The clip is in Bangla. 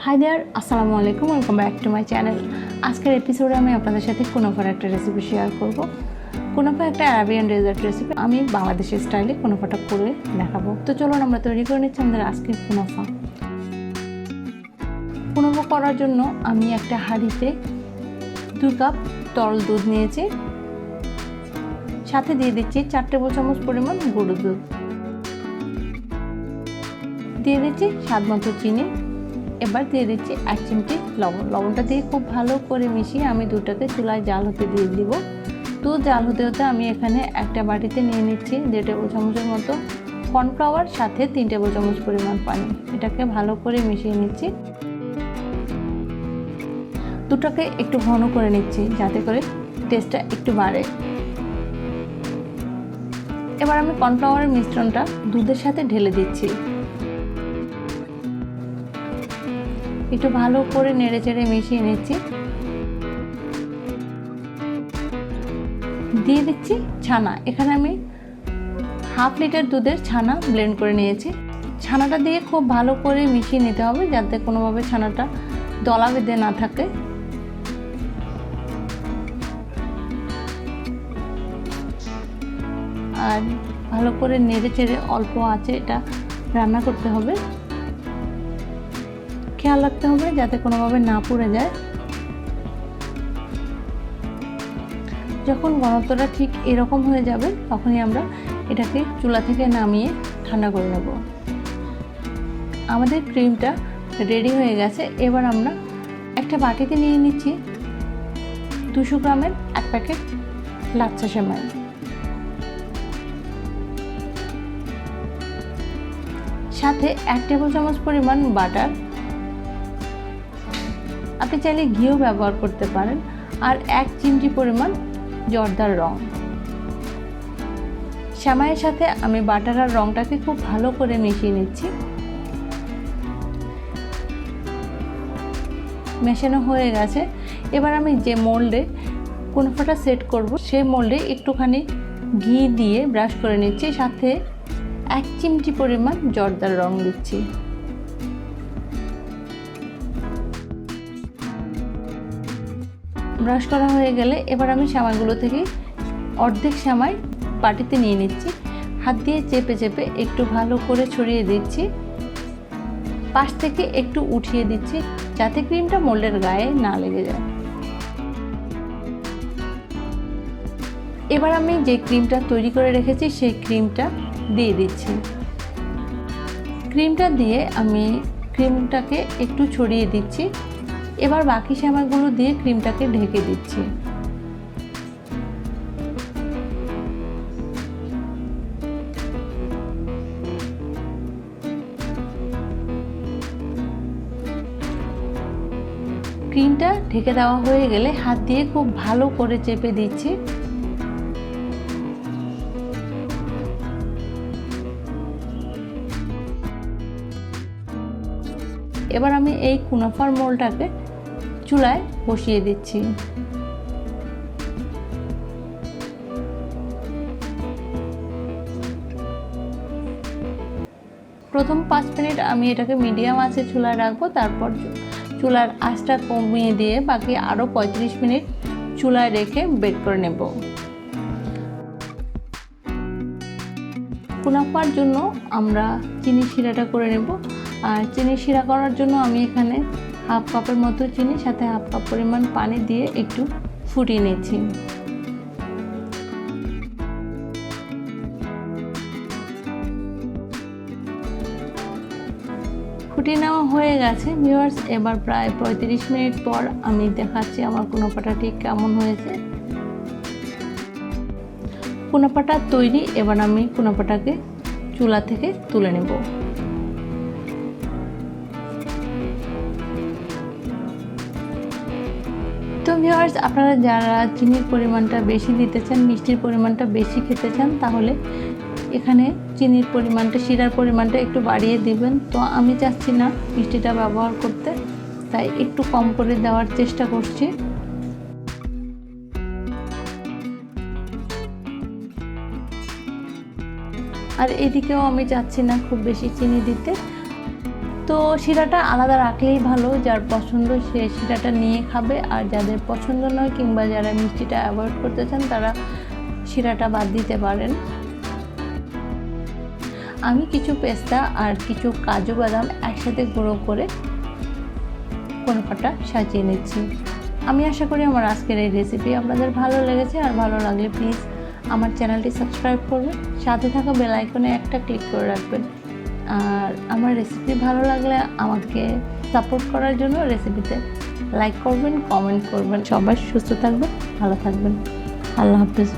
হাই দেয়ার, আসসালামু আলাইকুম, welcome back to my channel. আজকের এপিসোডে আমি আপনাদের সাথে কুনাফার একটা রেসিপি শেয়ার করব। কুনাফা একটা আরাবিয়ান ডেজার্ট রেসিপি। আমি বাংলাদেশি স্টাইলে কুনাফাটা করে দেখাবো। তো চলুন আমরা তৈরি করে নিচ্ছি আমাদের আজকের কুনাফা। কুনাফা করার জন্য আমি একটা হাঁড়িতে 2 কাপ তরল দুধ নিয়েছি, সাথে দিয়ে দিচ্ছি 4 টেবিল চামচ পরিমাণ গুঁড়ো দুধ, দিয়ে দিচ্ছি স্বাদ মতো চিনি, এবার দিয়ে দিচ্ছি 1 চিমটি লবণ। লবণটা দিয়ে খুব ভালো করে মিশিয়ে আমি দুধটাকে চুলায় জাল হতে দিয়ে দিব। দুধ জাল হতে হতে আমি এখানে একটা বাটিতে নিয়ে নিচ্ছি 1.5 টেবিল চামচের মতো কর্নফ্লাওয়ার, সাথে 3 টেবিল চামচ পরিমাণ পানি। এটাকে ভালো করে মিশিয়ে নিচ্ছি। দুধটাকে একটু ঘন করে নিচ্ছি যাতে করে টেস্টটা একটু বাড়ে। এবার আমি কর্নফ্লাওয়ারের মিশ্রণটা দুধের সাথে ঢেলে দিচ্ছি। একটু ভালো করে নেড়ে চেড়ে মিশিয়ে নিচ্ছি। দিয়ে দিচ্ছি ছানা। এখানে আমি 1/2 লিটার দুধের ছানা ব্লেন্ড করে নিয়েছি। ছানাটা দিয়ে খুব ভালো করে মিশিয়ে নিতে হবে যাতে কোনোভাবে ছানাটা দলা বেঁধে না থাকে। আর ভালো করে নেড়ে চেড়ে অল্প আঁচে এটা রান্না করতে হবে। খেয়াল রাখতে হবে যাতে কোনোভাবে না পুড়ে যায়। যখন ঘনত্বটা ঠিক এরকম হয়ে যাবে তখনই আমরা এটাকে চুলা থেকে নামিয়ে ঠান্ডা করে নেব। আমাদের ক্রিমটা রেডি হয়ে গেছে। এবার আমরা একটা বাটিতে নিয়ে নিচ্ছি 200 গ্রামের 1 প্যাকেট লাচ্ছা সেমাই, সাথে 1 টেবিল চামচ পরিমাণ বাটার। আপনি চাইলে ঘিও ব্যবহার করতে পারেন। আর 1 চিমটি পরিমাণ জর্দার রং। সেমাইয়ের সাথে আমি বাটার আর রংটাকে খুব ভালো করে মিশিয়ে নিচ্ছি। মেশানো হয়ে গেছে। এবার আমি যে মোল্ডে কুনাফাটা সেট করব সেই মোল্ডে একটুখানি ঘি দিয়ে ব্রাশ করে নিচ্ছি, সাথে 1 চিমটি পরিমাণ জর্দার রং দিচ্ছি। ব্রাশ করা হয়ে গেলে এবার আমি সেমাইগুলো থেকে অর্ধেক সেমাই বাটিতে নিয়ে নিচ্ছি। হাত দিয়ে চেপে চেপে একটু ভালো করে ছড়িয়ে দিচ্ছি। পাশ থেকে একটু উঠিয়ে দিচ্ছি যাতে ক্রিমটা মোল্ডের গায়ে না লেগে যায়। এবার আমি যে ক্রিমটা তৈরি করে রেখেছি সেই ক্রিমটা দিয়ে দিচ্ছি। ক্রিমটা দিয়ে আমি ক্রিমটাকে একটু ছড়িয়ে দিচ্ছি। এবার বাকি সেমাইগুলো দিয়ে ক্রিমটাকে ঢেকে দিচ্ছি। ক্রিমটা ঢেকে দেওয়া হয়ে গেলে হাত দিয়ে খুব ভালো করে চেপে দিচ্ছি। এবার আমি এই কুনাফার মোল্ডটাকে চুলায় বসিয়ে দিচ্ছি। প্রথম 5 মিনিট আমি এটাকে মিডিয়াম আঁচে চুলায় রাখবো, তারপর চুলার আঁচটা কমিয়ে দিয়ে বাকি আরও 35 মিনিট চুলায় রেখে বেক করে নেব। কুনাফার জন্য আমরা চিনি শিরাটা করে নেব। আর চিনি শিরা করার জন্য আমি এখানে 1/2 কাপের মতো চিনি, সাথে 1/2 কাপ পরিমাণ পানি দিয়ে একটু ফুটিয়ে নিচ্ছি। ফুটিয়ে নেওয়া হয়ে গেছে ভিউয়ার্স। এবার প্রায় 35 মিনিট পর আমি দেখাচ্ছি আমার কুনাফাটা ঠিক কেমন হয়েছে। কুনাফাটা তৈরি। এবার আমি কুনাফাটাকে চুলা থেকে তুলে নেব। তো ভিউয়ার্স, আপনারা যারা চিনির পরিমাণটা বেশি দিতে চান, মিষ্টির পরিমাণটা বেশি খেতে চান, তাহলে এখানে চিনির পরিমাণটা, শিরার পরিমাণটা একটু বাড়িয়ে দিবেন। তো আমি চাচ্ছি না মিষ্টিটা ব্যবহার করতে, তাই একটু কম করে দেওয়ার চেষ্টা করছি। আর এদিকেও আমি চাচ্ছি না খুব বেশি চিনি দিতে, তো শিরাটা আলাদা রাখলেই ভালো, যার পছন্দ সে শিরাটা নিয়ে খাবে, আর যাদের পছন্দ নয় কিংবা যারা মিষ্টিটা অ্যাভয়েড করতে চান তারা শিরাটা বাদ দিতে পারেন। আমি কিছু পেস্তা আর কিছু কাজু বাদাম একসাথে গুঁড়ো করে কুনাফাটা সাজিয়ে নিচ্ছি। আমি আশা করি আমার আজকের এই রেসিপি আপনাদের ভালো লেগেছে, আর ভালো লাগলে প্লিজ আমার চ্যানেলটি সাবস্ক্রাইব করবেন, সাথে থাকা বেল আইকনে একটা ক্লিক করে রাখবেন। আর আমার রেসিপি ভালো লাগলে আমাকে সাপোর্ট করার জন্য রেসিপিতে লাইক করবেন, কমেন্ট করবেন। সবাই সুস্থ থাকবেন, ভালো থাকবেন। আল্লাহ হাফেজ।